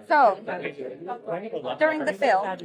So, during the film,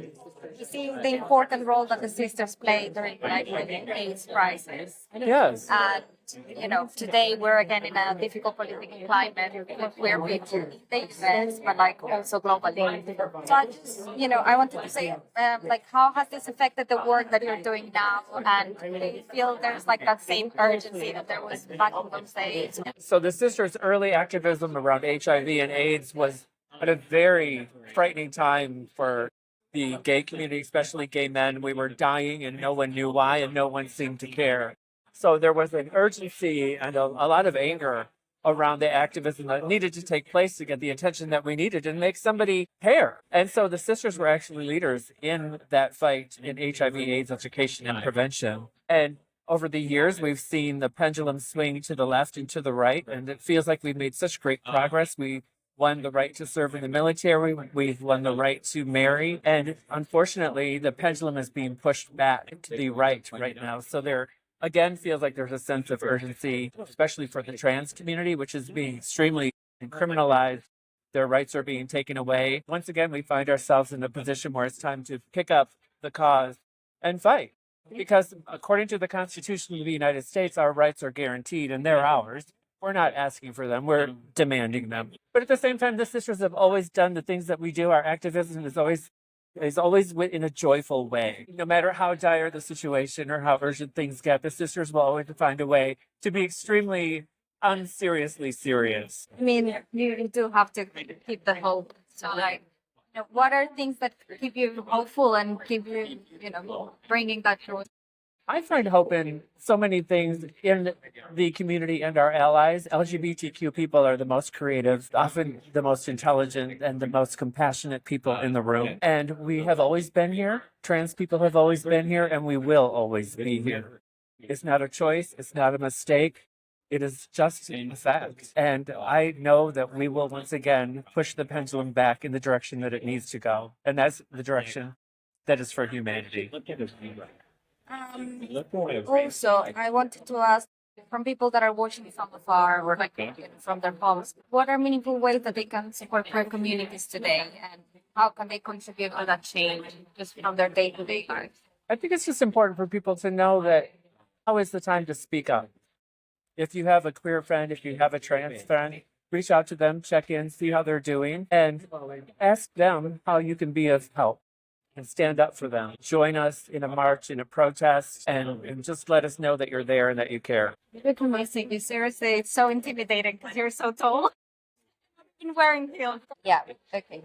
you see the important role that the sisters play during like the AIDS crisis. Yes. And today we're again in a difficult political climate where we in the US, but like also globally. So I just, I wanted to say, like, how has this affected the work that you're doing now? And do you feel there's like that same urgency that there was back in those days? So the sisters' early activism around HIV and AIDS was at a very frightening time for the gay community, especially gay men. We were dying and no one knew why and no one seemed to care. So there was an urgency and a lot of anger around the activism that needed to take place to get the attention that we needed and make somebody care. And so the sisters were actually leaders in that fight in HIV/AIDS education and prevention. And over the years, we've seen the pendulum swing to the left and to the right, and it feels like we've made such great progress. We won the right to serve in the military. We've won the right to marry. And unfortunately, the pendulum is being pushed back to the right now. So there again feels like there's a sense of urgency, especially for the trans community, which is being extremely criminalized. Their rights are being taken away. Once again, we find ourselves in a position where it's time to pick up the cause and fight. Because according to the Constitution of the United States, our rights are guaranteed and they're ours. We're not asking for them, we're demanding them. But at the same time, the sisters have always done the things that we do. Our activism is always in a joyful way. No matter how dire the situation or how urgent things get, the sisters will always find a way to be extremely unseriously serious. I mean, you do have to keep the hope. So, like, what are things that keep you hopeful and keep you, bringing that joy? I find hope in so many things in the community and our allies. LGBTQ people are the most creative, often the most intelligent, and the most compassionate people in the room. And we have always been here. Trans people have always been here, and we will always be here. It's not a choice. It's not a mistake. It is just a fact. And I know that we will once again push the pendulum back in the direction that it needs to go. And that's the direction that is for humanity. Also, I wanted to ask from people that are watching from afar or like from their homes, what are meaningful ways that they can support queer communities today, and how can they contribute to that change just from their day-to-day lives? I think it's just important for people to know that now is the time to speak up. If you have a queer friend, if you have a trans friend, reach out to them, check in, see how they're doing, and ask them how you can be of help. And stand up for them. Join us in a march, in a protest, and just let us know that you're there and that you care. It's amazing. You seriously, it's so intimidating because you're so tall. And wearing heels. Yeah, okay.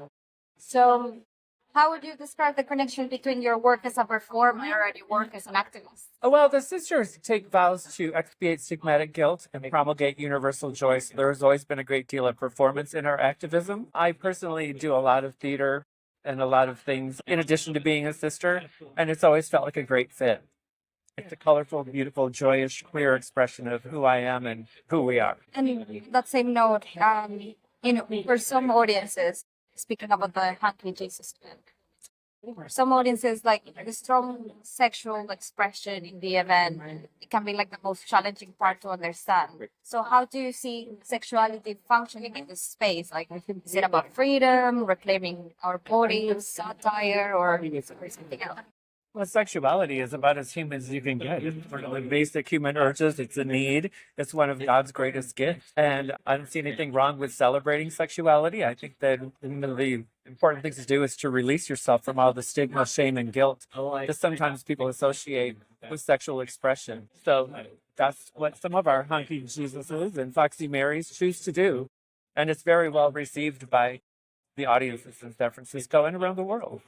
So, how would you describe the connection between your work as a performer and your work as an activist? Well, the sisters take vows to expiate stigmatic guilt and promulgate universal joy. So there has always been a great deal of performance in our activism. I personally do a lot of theater and a lot of things in addition to being a sister, and it's always felt like a great fit. It's a colorful, beautiful, joyous, queer expression of who I am and who we are. And that same note, for some audiences, speaking about the Hunky Jesus film, some audiences like the strong sexual expression in the event, it can be like the most challenging part to understand. So how do you see sexuality functioning in this space? Like, is it about freedom, reclaiming our bodies, satire, or something else? Well, sexuality is about as human as you can get. It's one of the basic human urges. It's a need. It's one of God's greatest gifts. And I don't see anything wrong with celebrating sexuality. I think that one of the important things to do is to release yourself from all the stigma, shame, and guilt that sometimes people associate with sexual expression. So that's what some of our Hunky Jesuses and Foxy Marys choose to do. And it's very well received by the audiences in San Francisco and around the world.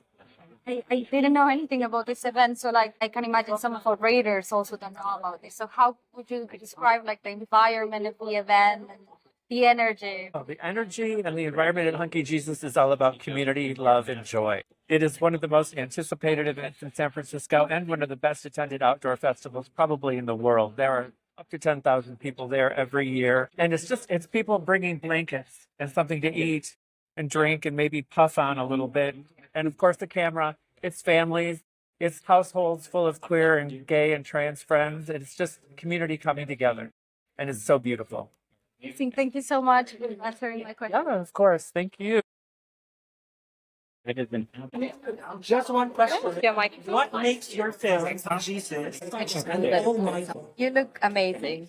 I didn't know anything about this event, so like I can imagine some of our readers also don't know about this. So how would you describe like the environment of the event and the energy? Oh, the energy and the environment at Hunky Jesus is all about community, love, and joy. It is one of the most anticipated events in San Francisco and one of the best attended outdoor festivals probably in the world. There are up to 10,000 people there every year. And it's people bringing blankets and something to eat and drink and maybe puff on a little bit. And of course, the camera, it's families, it's households full of queer and gay and trans friends. It's just community coming together. And it's so beautiful. Thank you so much for answering my question. Yeah, of course. Thank you. Just one question. Yeah, Mike. What makes your film Jesus? Oh my God. You look amazing.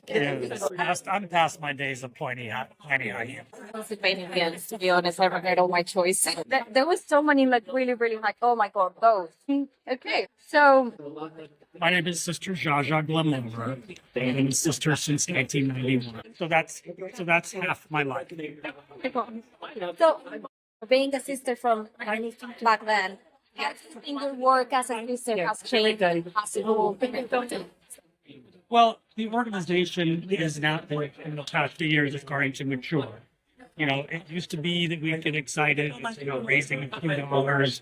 I'm past my days of pointing at here. Participating against, to be honest, I regret all my choice. There was so many like really like, oh my god, those. Okay, so My name is Sister Jaja Glamour. I've been a sister since 1991. So that's half my life. so being a sister from back then, I think your work as a sister has changed, has evolved. Well, the organization is now, in the past few years, is starting to mature. You know, it used to be that we'd get excited, raising $50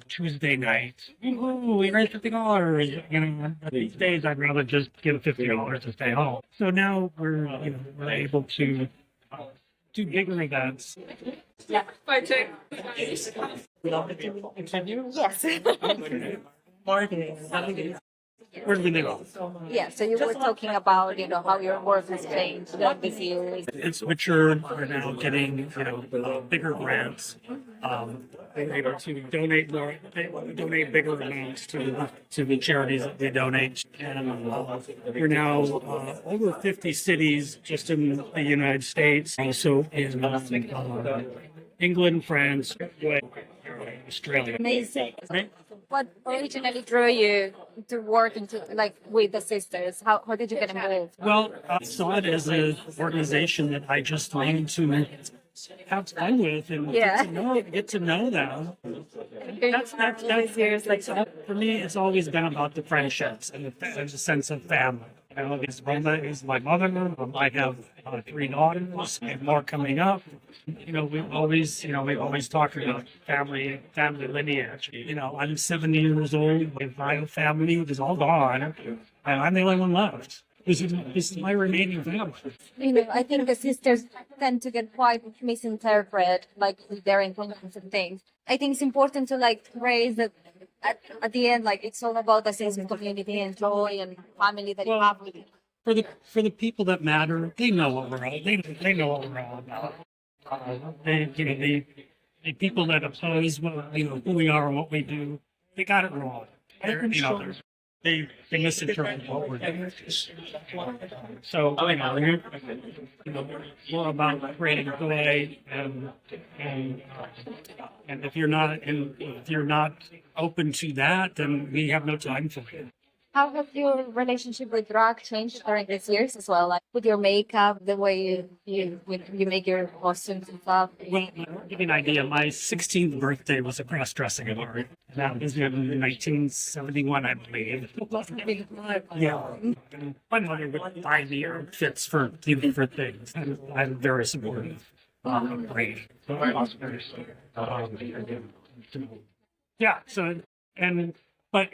Tuesday night. Ooh, we raised $50. But these days I'd rather just give $50 to stay home. So now we're able to do bigger events. Yeah. Yes. Where do we live? Yeah, so you were talking about, how your work has changed this year. It's matured. We're now getting, bigger grants, able to donate bigger amounts to the charities that they donate. And we're now over 50 cities just in the United States, also in England, France, Australia. Amazing. Right? What originally drew you to work with the sisters? How did you get involved? Well, I saw it as an organization that I just wanted to have fun with and get to know them. That's years. For me, it's always been about the friendships and the sense of family. Roma is my mother. I have 3 daughters and more coming up. We've always talked about family lineage. I'm 70 years old. My family is all gone, and I'm the only one left. This is my remaining family. I think the sisters tend to get quite misinterpreted, with their intentions and things. I think it's important to raise that at the end, it's all about the sense of community and joy and family that you have. For the people that matter, they know what we're all. They know what we're all about. The people that oppose who we are and what we do, they got it wrong. They misinterpret what we're doing. So more about creating joy and if you're not open to that, then we have no time for you. How has your relationship with drag changed during these years as well? With your makeup, the way you make your costumes and stuff? Well, to give you an idea, my 16th birthday was a cross-dressing event. That was in 1971, I believe. Yeah. My mother would buy me outfits for different things, and I'm very supportive. Great. Yeah, but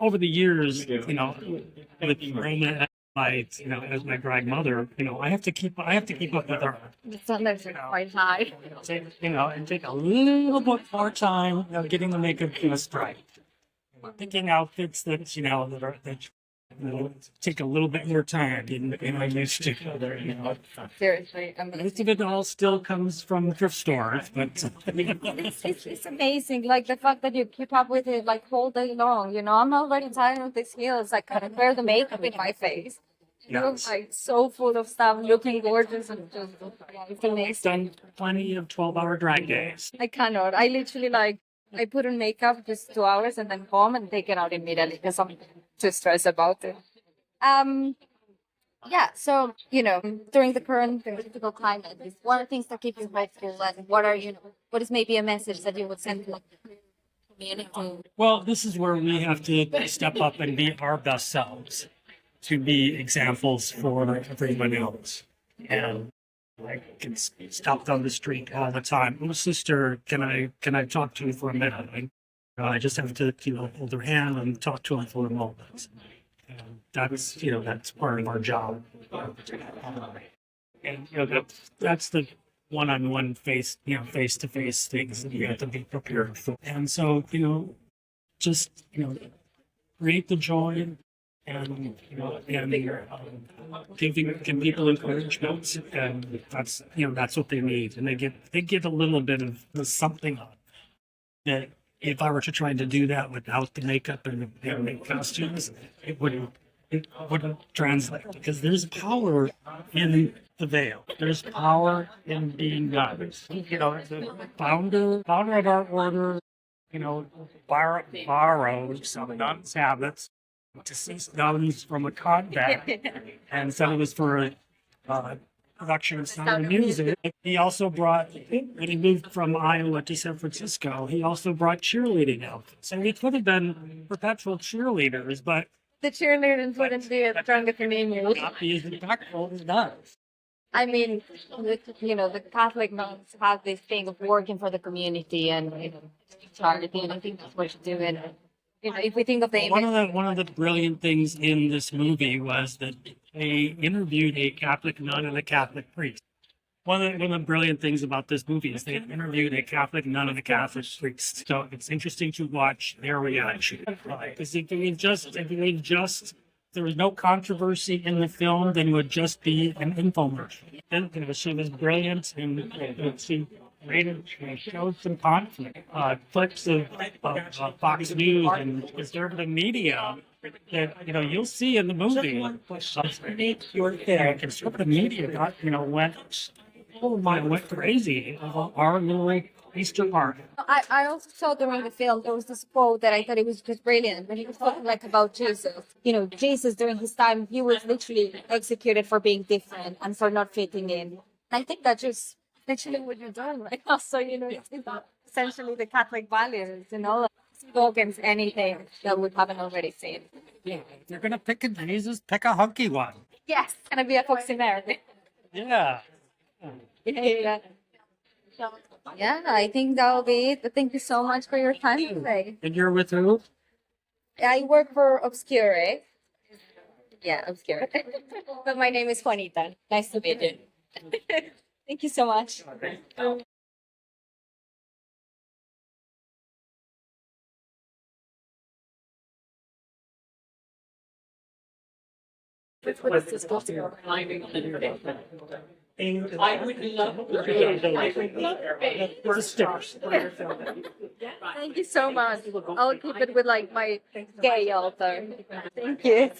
over the years, with Roma as my drag mother, I have to keep up with her. The standards are quite high. And take a little bit more time, getting the makeup straight. Picking outfits that take a little bit more time than I used to. Seriously, Most of it all still comes from thrift stores, but it's amazing. The fact that you keep up with it all day long. I'm already tired of these heels. I can't wear the makeup in my face. You're so full of stuff, looking gorgeous and just it's amazing. I've done plenty of 12-hour drag days. I cannot. I literally I put on makeup just 2 hours and then home and take it out immediately because I'm too stressed about it. Yeah, so during the current political climate, what are things that keep you hopeful, and what is maybe a message that you would send to the community? Well, this is where we have to step up and be our best selves, to be examples for everyone else. And I get stopped on the street all the time. Oh, sister, can I talk to you for a minute? I just have to hold their hand and talk to them for a moment. And that's part of our job. And that's the one-on-one face-to-face things that you have to be prepared for. And so just create the joy and give people encouragement, and that's what they need, and they get a little bit of something that if I were to try to do that without the makeup and the costumes, it wouldn't translate because there's power in the veil. There's power in being nuns. You know, the founder of our order, you know, borrowed some nuns' habits, deceased nuns from a convent, and said it was for a production of Sound of Music. He also brought, when he moved from Iowa to San Francisco, he also brought cheerleading outfits. And we could have been perpetual cheerleaders, but The cheerleaders wouldn't be as strong as the name. not be as impactful as nuns. I mean, the Catholic nuns have this thing of working for the community and charity, and I think that's what you do. And if we think of the One of the brilliant things in this movie was that they interviewed a Catholic nun and a Catholic priest. One of the brilliant things about this movie is they interviewed a Catholic nun and a Catholic priest. So it's interesting to watch their reaction. Because if there was no controversy in the film, then it would just be an infomercial. And she was brilliant, and she showed some conflict. Clips of Fox News and conservative media that you'll see in the movie. Conservative media went crazy about our little Easter market. I also saw during the film there was this quote that I thought it was just brilliant when he was talking about Jesus. Jesus during his time he was literally executed for being different and for not fitting in. I think that's just literally what you're doing right now. So it's essentially the Catholic values. Go against anything that we haven't already seen. Yeah, if you're gonna pick a Jesus, pick a hunky one. Yes, gonna be a Foxy Mary. Yeah. Yeah, I think that'll be it. Thank you so much for your time today. And you're with who? I work for Obscure. Yeah, Obscure. But my name is Juanita. Nice to meet you. Thank you so much. I would love the stickers. Thank you so much. I'll keep it with my gay author. Thank you.